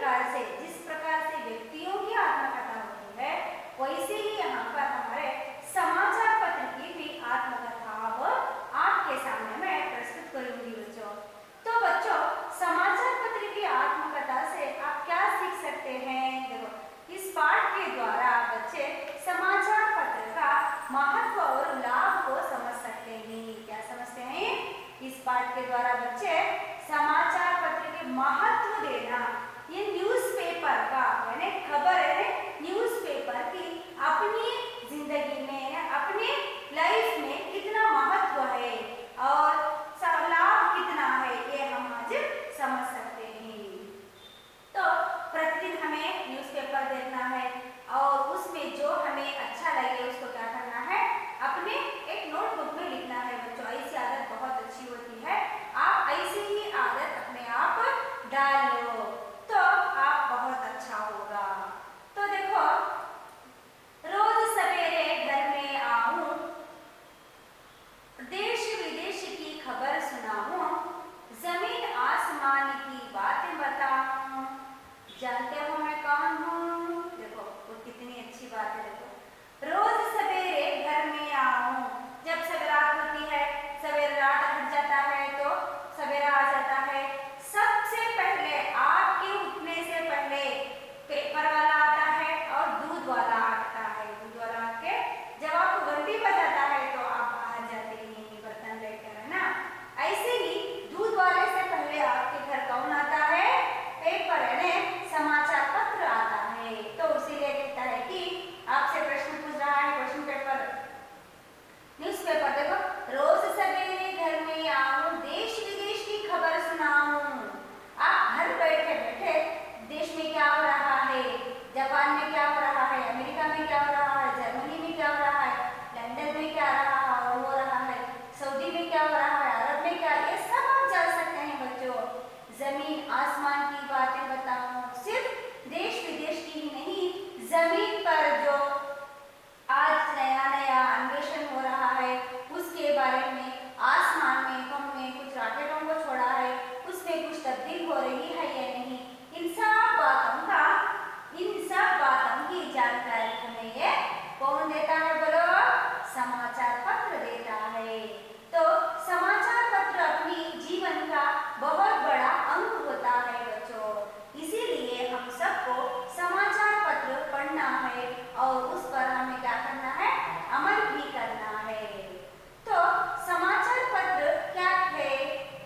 जिस प्रकार से व्यक्तियों की आत्मकथा होती है, वैसे ही यहाँ पर हमारे समाचार पत्र की भी आत्मकथा अब आपके सामने मैं प्रस्तुत करूंगी बच्चों। तो बच्चों, समाचार पत्र की आत्मकथा से आप क्या सीख सकते हैं? देखो, इस पाठ के द्वारा बच्चे समाचार पत्र का महत्व और लाभ को समझ सकते हैं। क्या समझते हैं? इस पाठ के द्वारा बच्चे समाचार पत्र के महत्व देना, ये न्यूज़पेपर का यानी खबर है, न्यूज़पेपर की अपनी जिंदगी में, अपनी लाइफ में कितना महत्व है और लाभ कितना है, ये हम आज समझ सकते हैं। तो प्रतिदिन हमें न्यूज़पेपर देखना है और उसमें जो हमें अच्छा लगे उसको क्या करना है, अपने एक नोटबुक में लिखना है बच्चों। ऐसी आदत बहुत अच्छी होती है, आप ऐसी ही आदत अपने आप डाल लो तो आप बहुत अच्छा होगा। तो देखो, रोज सवेरे घर में आऊं, देश विदेश की खबर सुनाऊं, जमीन आसमान की बातें बताऊं, जानते हो मैं कौन हूँ? देखो वो कितनी अच्छी बात है। देखो, रोज सवेरे घर में आऊं, जब सवेरा होती है, सवेरे रात हट जाता है तो सवेरा आ जाता है, सबसे पहले आपके उठने से पहले पेपर वाला आता है और दूध वाला आता है। दूध वाला आके जब आपको घंटी बजाता है तो आप बाहर जाते हैं बर्तन लेकर, है ना? ऐसे ही दूध वाले से पहले आपके घर कौन आता है? पेपर यानी समाचार पत्र आता है। तो इसीलिए कहता है कि आपसे प्रश्न पूछ रहा है, क्वेश्चन पेपर, न्यूज़पेपर। देखो, रोज सवेरे घर में आऊं, देश विदेश की खबर सुनाऊं। आप घर बैठे बैठे देश में क्या हो रहा है, जापान में क्या हो रहा है, अमेरिका में क्या हो रहा है, जर्मनी में क्या हो रहा है, लंदन में क्या हो रहा है, सऊदी में क्या हो रहा है, अरब में क्या, ये सब आप जान सकते हैं बच्चों। जमीन आसमान की बातें बताऊं, सिर्फ देश विदेश की ही नहीं, जमीन पर जो आज नया नया अन्वेषण हो रहा है उसके बारे में, आसमान में हमने कुछ रॉकेटों को छोड़ा है, उसमें कुछ तब्दील हो रही है या नहीं, इन सब बातों की जानकारी हमें ये कौन देता है बोलो? समाचार पत्र देता है। तो समाचार पत्र अपनी जीवन का बहुत बड़ा अंग होता है बच्चों, इसीलिए हम सबको समाचार पत्र पढ़ना है और उस पर हमें क्या करना है, अमल भी करना है। तो समाचार पत्र क्या है,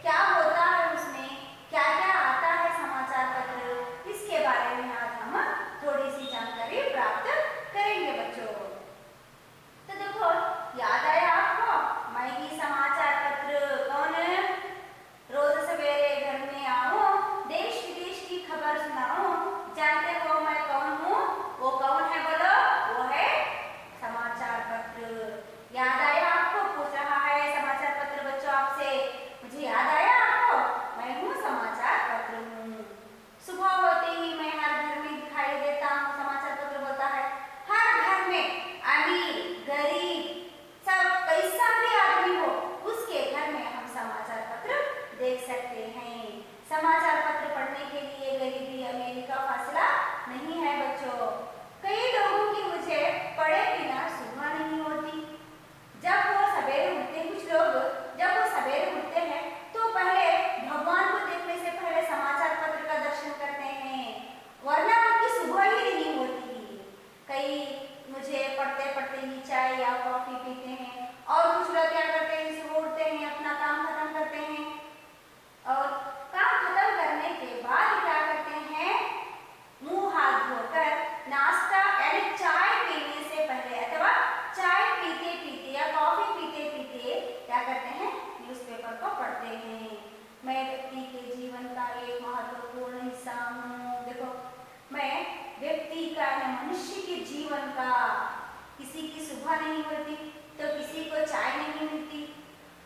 क्या होता है, उसमें क्या क्या आता है समाचार पत्र, इसके बारे में आज हम थोड़ी सी जानकारी प्राप्त करेंगे बच्चों। तो देखो, याद आया आपको, मैं ही समाचार पत्र कौन है? रोज सवेरे घर में आऊं, देश विदेश की खबर सुनाऊं, जानते हो मैं कौन हूँ? वो कौन है बोलो? वो है समाचार पत्र। याद आया आपको? पूछ रहा है समाचार पत्र बच्चों आपसे, मुझे याद आया आपको? मैं हूँ समाचार पत्र हूँ। सुबह होते ही मैं हर घर में दिखाई देता हूँ, समाचार पत्र बोलता है हर घर में, अमीर गरीब सब कैसा भी आदमी हो उसके घर में हम समाचार पत्र देख सकते हैं। समाचार पत्र पढ़ने के लिए गरीबी अमीरी का फासला नहीं है बच्चों। कई लोगों की मुझे पढ़े बिना सुबह नहीं होती। जब वो सवेरे उठते हैं, कुछ लोग जब वो सवेरे उठते हैं तो पहले भगवान को देखने से पहले समाचार पत्र का दर्शन करते हैं, वरना उनकी सुबह ही नहीं होती। कई मुझे पढ़ते पढ़ते ही चाय या कॉफी पीते हैं और कुछ लोग क्या करते हैं, सुबह उठते हैं, अपना काम खत्म करते हैं और काम खत्म करने के बाद क्या करते हैं, मुंह हाथ धोकर नाश्ता यानी चाय पीने से पहले अथवा चाय पीते पीते या कॉफी पीते पीते क्या करते हैं, न्यूज़पेपर को पढ़ते हैं। मैं व्यक्ति के जीवन का एक महत्वपूर्ण हिस्सा हूँ। देखो, मैं व्यक्ति का, मनुष्य के जीवन का, किसी की सुबह नहीं होती तो किसी को चाय नहीं मिलती,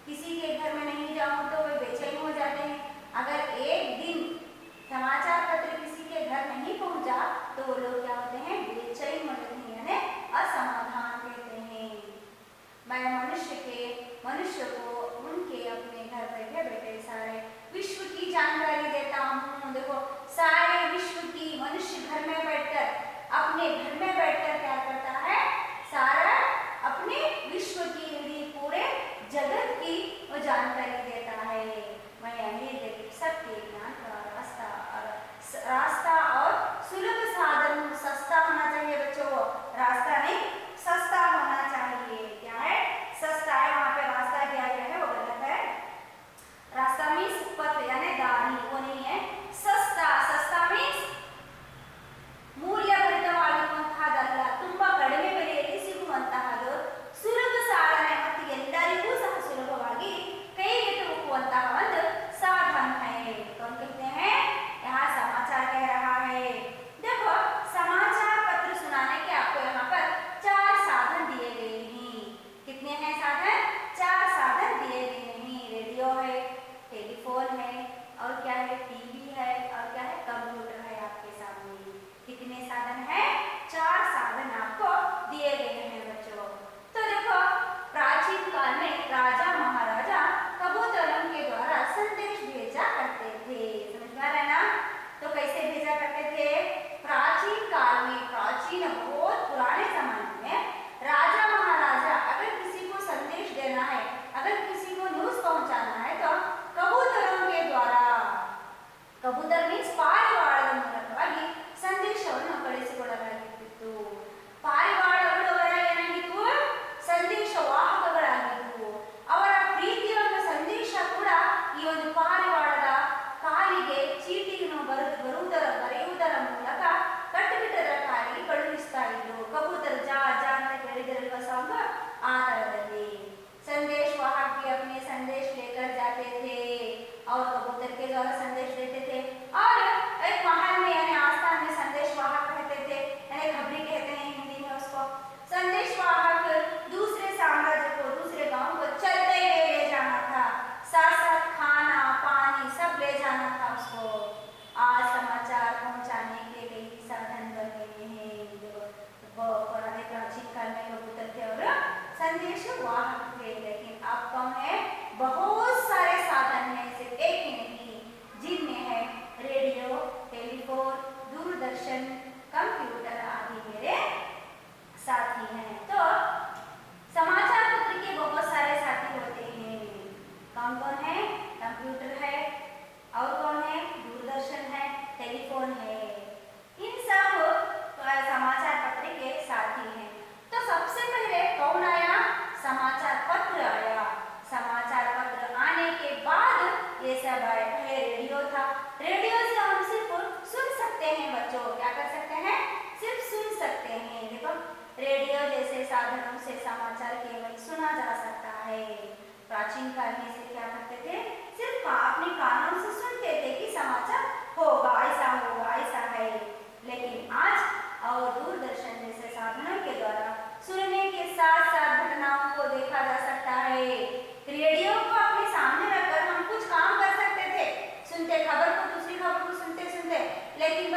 किसी के घर में नहीं जाऊं तो वे बेचैन हो जाते हैं। अगर एक दिन समाचार पत्र किसी के घर नहीं पहुंचा तो वो लोग क्या होते हैं, बेचैन हो जाते हैं, यानी असमाधान कहते हैं। मैं मनुष्य को उनके अपने घर बैठे बैठे सारे विश्व की जानकारी देता हूँ। देखो, सारे विश्व की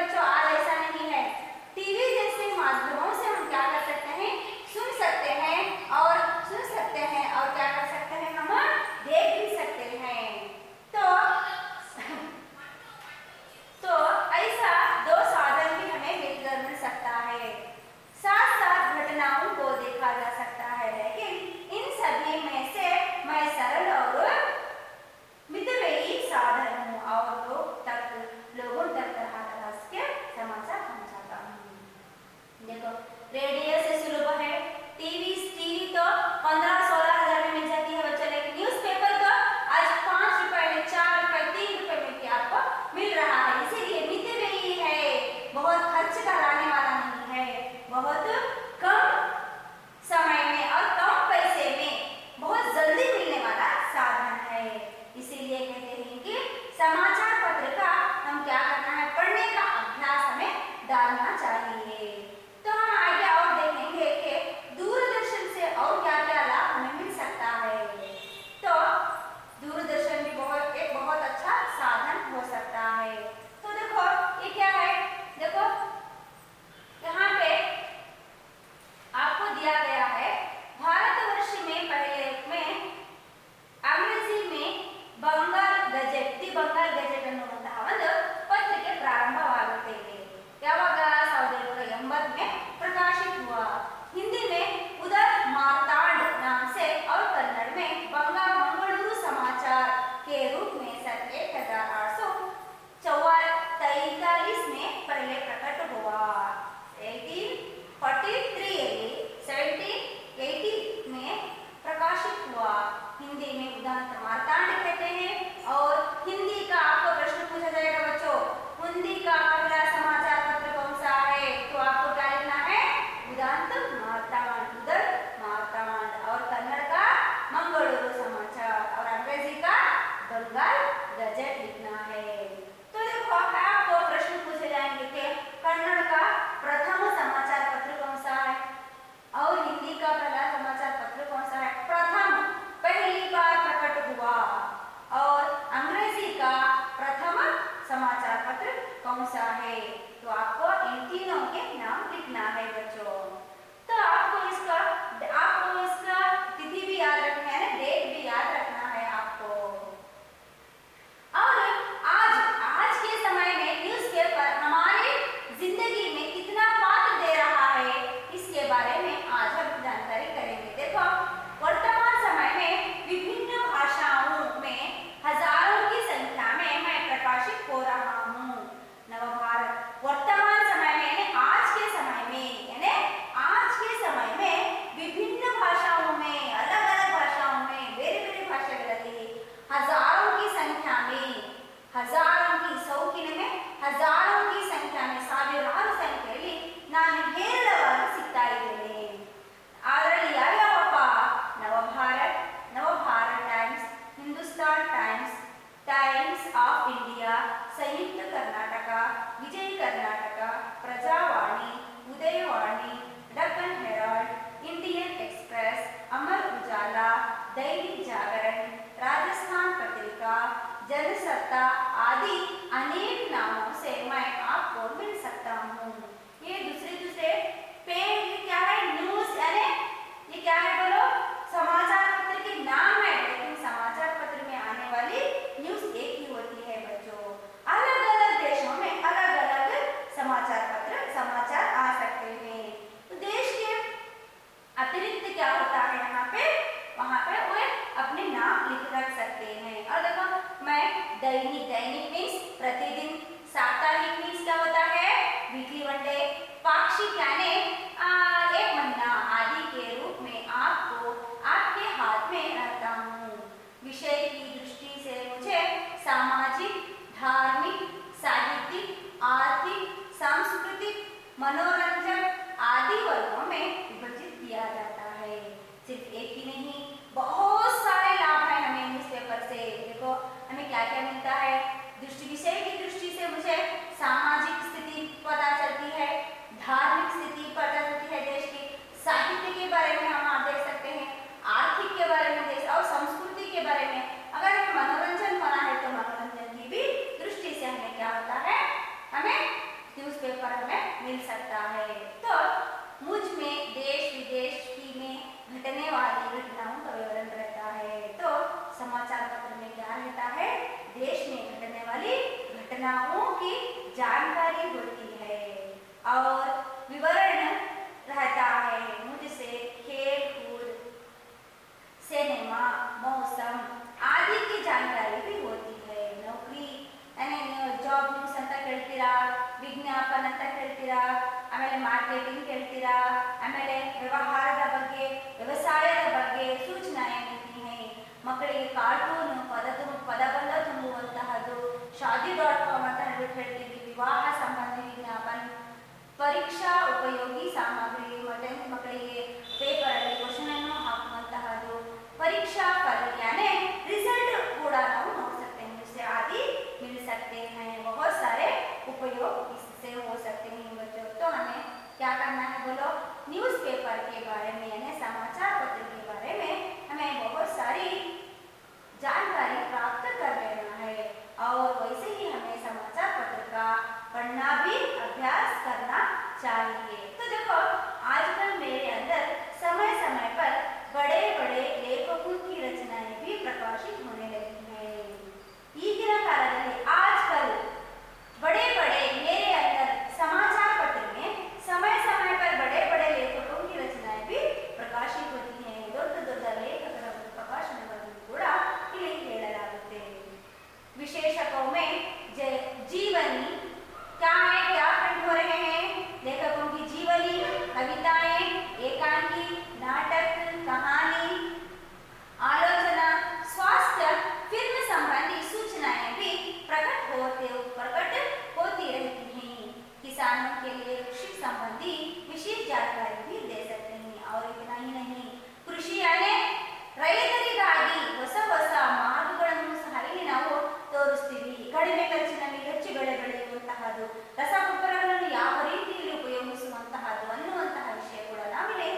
बच्चों आज ऐसा नहीं है। टीवी जैसे माध्यमों से हम क्या कर सकते हैं, सुन सकते हैं और क्या कर सकते हैं, हम देख भी सकते हैं। तो ऐसा दो साधन भी हमें मिलकर मिल सकता है। साथ साथ घटनाओं को देखा जा सकता है, लेकिन इन सभी में से मैं सरल और मितव्ययी साधन हूँ और लोगों तक तरह तरह के समाचार पहुँचाता हूँ। देखो रेडियो से सुलभ है, टीवी तो 15-16 हजार में मिल जाती है बच्चों, लेकिन न्यूज़पेपर तो आज 5 रुपए में, 4 रुपए, 3 रुपए में भी आपको मिल रहा है। इसीलिए मितव्ययी है, बहुत खर्च कराने वाला नहीं है, बहुत कम समय में और कम पैसे में बहुत जल्दी मिलने वाला साधन है। इसीलिए कहते हैं कि समाचार पत्र का हम क्या करना है, पढ़ने का अभ्यास हमें डालना चाहिए। तो हम आगे और देखेंगे कि दूरदर्शन से और क्या क्या लाभ हमें मिल सकता है। तो दूरदर्शन भी एक बहुत अच्छा साधन हो सकता है। तो देखो ये क्या है, देखो यहाँ पे आपको दिया गया है, भारतवर्ष में पहले में अंग्रेजी में बंगाल गजेट ಅನ್ನುವಂತಹ ಒಂದು पत्रिके प्रारंभवागुತ್ತದೆ। यावाग 1780 में प्रकाशित हुआ। हिंदी में उदय मार्तांड नाम से और कन्नड़ में बंगाल मंगलुरु समाचार के रूप में सन 1843 में पहले प्रकट हुआ। 1843 1780 में प्रकाशित हुआ। हिंदी में उदय मार्तांड कहते हैं। और हिंदी का आपको प्रश्न पूछा जाएगा बच्चों, हिंदी का पहला समाचार पत्र कौन सा है, तो आपको क्या लिखना है, उदंत मार्तांड। और कन्नड़ का मंगलुरु समाचार और अंग्रेजी का बंगाल गजेट लिखना है। तो देखो आपको प्रश्न पूछे जाएंगे कि कन्नड़ का प्रथम समाचार पत्र कौन सा है और हिंदी का पहला समाचार पत्र कौन सा है। प्रथम पहली बार प्रकट हुआ और अंग्रेजी का प्रथम समाचार पत्र कौन सा है, तो आपको इन तीनों के नाम लिखना है बच्चों। तो आपको इसका तिथि भी याद रखना है, डेट भी याद रखना है आपको। और आज के समय में न्यूज़पेपर हमारी जिंदगी में कितना पात्र दे रहा है, इसके बारे में आज हम जानकारी करेंगे। देखो वर्तमान समय में विभिन्न भाषाओं में हजारों की संख्या में मैं प्रकाशित हो रहा हूँ। नवभारत वर्तमान समय में आज के समय में विभिन्न भाषाओं में, अलग-अलग भाषाओं में, ಬೇರೆ ಬೇರೆ ಭಾಷೆಗಳಲ್ಲಿ हजारों की संख्या में, हजारों की संख्या में ಸಾವಿರಾರು ಸಂಖ್ಯೆಯಲ್ಲಿ ನಾನು ಹೇರಳವಾಗಿ ಸಿಗ್ತಾ ಇದ್ದೇನೆ। ಅದರಲ್ಲಿ ಯಾವ್ಯಾವಪ್ಪ, Navbharat Times, Hindustan Times of India, Samyukta Karnataka, Vijay Karnataka, Prajavani, Udayavani, Deccan Herald, Indian Express, Amar Ujala, Dainik Jagran, Rajasthan Patrika, Jansatta आदि अनेक नामों से मैं आपको मिल सकता हूँ। ये दूसरे पेज क्या है, न्यूज यानी ये क्या है बोलो, समाचार पत्र के नाम है, लेकिन समाचार पत्र में आने वाली न्यूज एक ही होती है बच्चों। अलग-अलग देशों में अलग-अलग समाचार आ सकते हैं। तो देश के अतिरिक्त क्या होता है वहाँ पे वो अपने नाम रख सकते हैं। और देखो मैं दैनिक मीन्स प्रतिदिन, साप्ताहिक मीन्स क्या होता है, वीकली वन डे, पाक्षिक यानी 1 महीना आदि के रूप में आपको आपके हाथ में रहता हूँ। विषय की दृष्टि से मुझे सामाजिक, धार्मिक, साहित्यिक, आर्थिक, सांस्कृतिक, मनोरंजन आदि वर्गों में विभाजित किया जाता है। सिर्फ एक ही नहीं, बहुत सारे लाभ हैं हमें न्यूज़पेपर से। देखो हमें क्या क्या मिलता है, विषय की दृष्टि से मुझे सामाजिक स्थिति पता चलती है, धार्मिक स्थिति पता चलती है देश की, साहित्य के बारे में हम आप देख सकते हैं, आर्थिक के बारे में देख, और संस्कृति के बारे में। अगर हमें मनोरंजन होना है तो मनोरंजन की भी दृष्टि से हमें क्या होता है, हमें मिल सकता है। तो मुझ में देश विदेश की में घटने वाली घटनाओं का विवरण रहता है। तो समाचार पत्र में क्या रहता है? देश में घटने वाली घटनाओं की जानकारी होती है और विवरण रहता है। मुझसे खेल कूद, सिनेमा, मौसम आदि की जानकारी भी होती है। नौकरी ಜಾಬ್ ನ್ಯೂಸ್ ಅಂತ ಕೇಳ್ತೀರಾ, ವಿಜ್ಞಾಪನ ಅಂತ ಕೇಳ್ತೀರಾ, ಆಮೇಲೆ ಮಾರ್ಕೆಟಿಂಗ್ ಕೇಳ್ತೀರಾ, ಆಮೇಲೆ ವ್ಯವಹಾರದ ಬಗ್ಗೆ, ವ್ಯವಸಾಯದ ಬಗ್ಗೆ ಸೂಚನಾ ನೀತಿ है। ಮಕ್ಕಳಿಗೆ ಕಾರ್ಟೂನ್ ಪದಬಂಧ ತುಂಬುವಂತಹದ್ದು, ಶಾದಿ.com ಅಂತ ಹೇಳ್ತೀವಿ, ವಿವಾಹ ಸಂಬಂಧಿ ವಿಜ್ಞಾಪನ, ಪರೀಕ್ಷಾ ಉಪಯೋಗಿ ಸಾಮಗ್ರಿ, ಮತ್ತೆ ಮಕ್ಕಳಿಗೆ ಪೇಪರ್ ಅಲ್ಲಿ ಕ್ವಶನ್ ಅನ್ನು ಹಾಕುವಂತಹದ್ದು, परीक्षा फल यानी रिजल्ट ಕೂಡ ನಾವು ನೋಡ सकते हैं, इससे आदि मिल सकते हैं। बहुत सारे उपयोग इससे हो सकते हैं बच्चों। तो हमें क्या करना है बोलो? न्यूज़पेपर के बारे में यानी समाचार पत्र के बारे में हमें बहुत सारी जानकारी प्राप्त कर लेना है और वैसे ही हमें समाचार पत्र का पढ़ना भी अभ्यास करना चाहिए। तो देखो आजकल मेरे अंदर समय समय पर बड़े बड़े लेखकों की रचनाएं भी प्रकाशित होने लगी हैं। ಈಗಿನ ಕಾಲದಲ್ಲಿ आजकल बड़े बड़े मेरे अंदर समाचार पत्र में समय समय पर बड़े बड़े लेखकों की रचनाएं भी प्रकाशित होती हैं। ದೊಡ್ಡ ದೊಡ್ಡ ಲೇಖಕರ ಪ್ರಕಾಶನಗಳನ್ನು ಕೂಡ ಇಲ್ಲಿ ಹೇಳಲಾಗುತ್ತೆ। विशेषकों में जीवनी क्या है, क्या खंड हो रहे हैं? लेखकों की जीवनी, कविताएं, एकांकी, नाटक, कहानी, आलोचना, स्वास्थ्य, फिल्म संबंधी सूचनाएं भी प्रकट होती रहती हैं। किसानों के लिए कृषि संबंधी विशेष जानकारी भी दे सकते हैं। और इतना ही नहीं, कृषि यानी ರೈತರಿಗಾಗಿ ಹೊಸ ಹೊಸ ಮಾರ್ಗಗಳನ್ನು ಸಹ ಇಲ್ಲಿ ನಾವು ತೋರಿಸ್ತೀವಿ। ಕಡಿಮೆ ಖರ್ಚಿನಲ್ಲಿ ಹೆಚ್ಚು ಬೆಳೆ ಬೆಳೆಯುವಂತಹದ್ದು, ರಸಗೊಬ್ಬರಗಳನ್ನು ಯಾವ ರೀತಿಯಲ್ಲಿ ಉಪಯೋಗಿಸುವಂತಹದ್ದು ಅನ್ನುವಂತಹ ವಿಷಯ ಕೂಡ ನಾವಿಲ್ಲಿ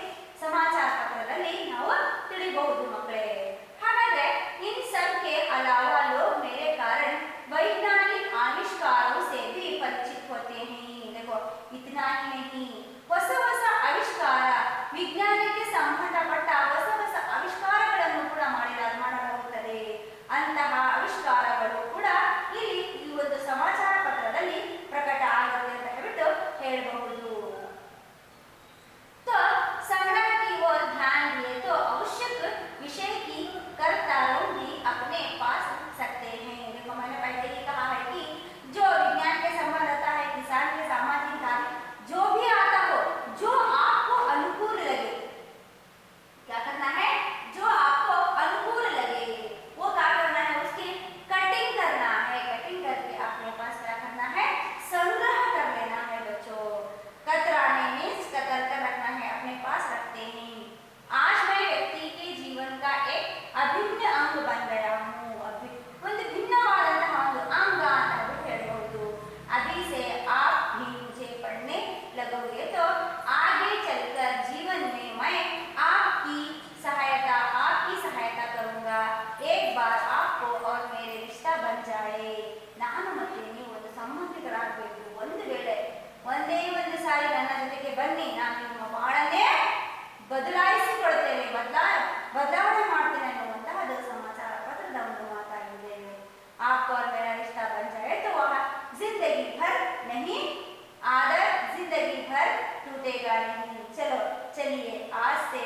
समाचार पत्रದಲ್ಲಿ ನಾವು ತಿಳಿಬಹುದು ಮಕ್ಕಳೇ। ಹಾಗಾದ್ರೆ इन सब के अलावा लोग मेरे कारण वैज्ञानिक आविष्कारों से भी परिचित होते हैं। देखो इतना ही नहीं, ಹೊಸ ಹೊಸ ಆವಿಷ್ಕಾರ, ವಿಜ್ಞಾನಕ್ಕೆ ಸಂಬಂಧಪಟ್ಟ ಹೊಸ ಹೊಸ ಆವಿಷ್ಕಾರಗಳನ್ನು ಕೂಡ ಮಾಡಲಾಗುತ್ತದೆ। ಅಂತಹ ಆವಿಷ್ಕಾರಗಳು ಕೂಡ ಇಲ್ಲಿ ಈ ಒಂದು ಸಮಾಚಾರ ಪತ್ರದಲ್ಲಿ ಪ್ರಕಟ ಆಗುತ್ತೆ ಅಂತ ಹೇಳ್ಬಿಟ್ಟು ಹೇಳಬಹುದು। तो संग्रह की ओर ध्यान दिए तो आवश्यक विषय की कर्तारों भी अपने पास रख सकते हैं। देखो मैंने पहले ही कहा है कि जो विज्ञान के संबंध आता है, किसान के सामाजिक कार्य जो भी आता हो, जो आपको अनुकूल लगे, क्या करना है? जो आपको अनुकूल लगे वो क्या करना है? उसकी कटिंग करना है। कटिंग करके अपने पास क्या करना है? संग्रह कर लेना है बच्चों। कतराने मीन्स कतर कर रखना है, अपने पास रखते हैं। आज मैं व्यक्ति के जीवन का एक अभिन्न अंग बन गया हूँ। ಒಂದು ಭಿನ್ನವಾದಂತಹ ಒಂದು ಅಂಗ ಅಂತ ಹೇಳಬಹುದು। अभी से आप भी मुझे पढ़ने लगोगे तो आगे चलकर जीवन में मैं आपकी सहायता करूंगा। एक बार आपको और मेरे रिश्ता बन जाए। ನಾನು ಮತ್ತೆ ನೀವು ಒಂದು ಸಂಬಂಧಿಕರಾಗಬೇಕು। ಒಂದು ವೇಳೆ ಒಂದೇ ಒಂದು ಸಾರಿ ನನ್ನ ಜೊತೆಗೆ ಬನ್ನಿ, ನಾನು ನಿಮ್ಮ ಬಾಳನ್ನೇ ಬದಲಾಯಿಸಿಕೊಳ್ತೇನೆ, ಬದಲಾವಣೆ ಮಾಡ್ತೇನೆ ಅನ್ನುವಂತಹದ್ದು ಸಮಾಚಾರ ಪತ್ರದ ಒಂದು ಮಾತಾಗಿದೆ। आपको और मेरा रिश्ता बन जाए तो वह जिंदगी भर नहीं, आदर जिंदगी भर टूटेगा नहीं। चलो चलिए आज से